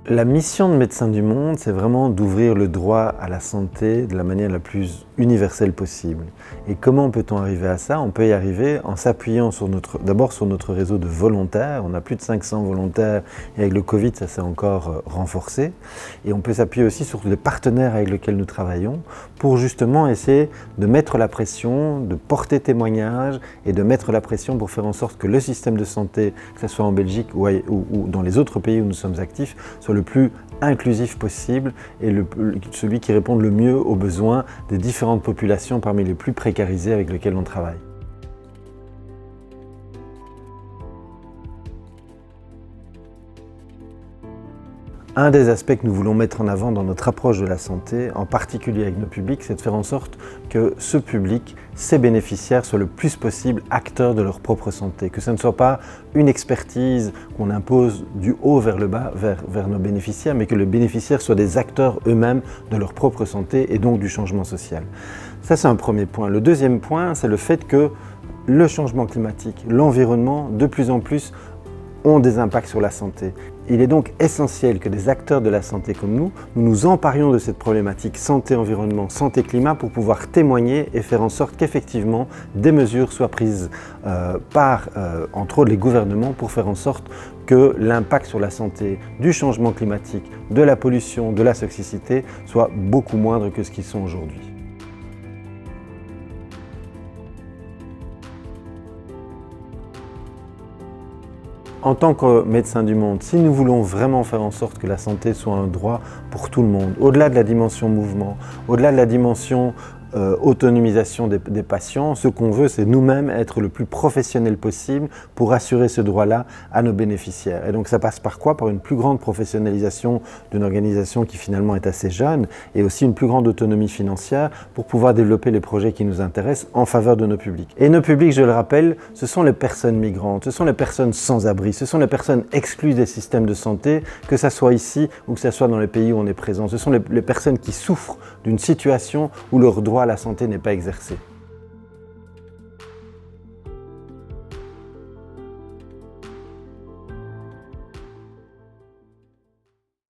La mission de Médecins du Monde, c'est vraiment d'ouvrir le droit à la santé de la manière la plus universelle possible. Et comment peut-on arriver à ça? On peut y arriver en s'appuyant d'abord sur notre réseau de volontaires. On a plus de 500 volontaires et avec le Covid, ça s'est encore renforcé. Et on peut s'appuyer aussi sur les partenaires avec lesquels nous travaillons pour justement essayer de mettre la pression, de porter témoignage et de mettre la pression pour faire en sorte que le système de santé, que ce soit en Belgique ou dans les autres pays où nous sommes actifs, soit le plus inclusif possible et celui qui répond le mieux aux besoins des différentes populations parmi les plus précarisées avec lesquelles on travaille. Un des aspects que nous voulons mettre en avant dans notre approche de la santé, en particulier avec nos publics, c'est de faire en sorte que ce public, ces bénéficiaires, soient le plus possible acteurs de leur propre santé. Que ce ne soit pas une expertise qu'on impose du haut vers le bas, vers nos bénéficiaires, mais que les bénéficiaires soient des acteurs eux-mêmes de leur propre santé et donc du changement social. Ça, c'est un premier point. Le deuxième point, c'est le fait que le changement climatique, l'environnement, de plus en plus, ont des impacts sur la santé. Il est donc essentiel que des acteurs de la santé comme nous nous emparions de cette problématique santé-environnement, santé-climat pour pouvoir témoigner et faire en sorte qu'effectivement des mesures soient prises par, entre autres, les gouvernements pour faire en sorte que l'impact sur la santé du changement climatique, de la pollution, de la toxicité soit beaucoup moindre que ce qu'ils sont aujourd'hui. En tant que médecins du monde, si nous voulons vraiment faire en sorte que la santé soit un droit pour tout le monde, au-delà de la dimension mouvement, au-delà de la dimension autonomisation des patients, ce qu'on veut, c'est nous-mêmes être le plus professionnel possible pour assurer ce droit-là à nos bénéficiaires. Et donc ça passe par quoi? Par une plus grande professionnalisation d'une organisation qui finalement est assez jeune et aussi une plus grande autonomie financière pour pouvoir développer les projets qui nous intéressent en faveur de nos publics. Et nos publics, je le rappelle, ce sont les personnes migrantes, ce sont les personnes sans abri, ce sont les personnes exclues des systèmes de santé, que ça soit ici ou que ça soit dans les pays où on est présent. Ce sont les personnes qui souffrent d'une situation où leur droit à la santé n'est pas exercé.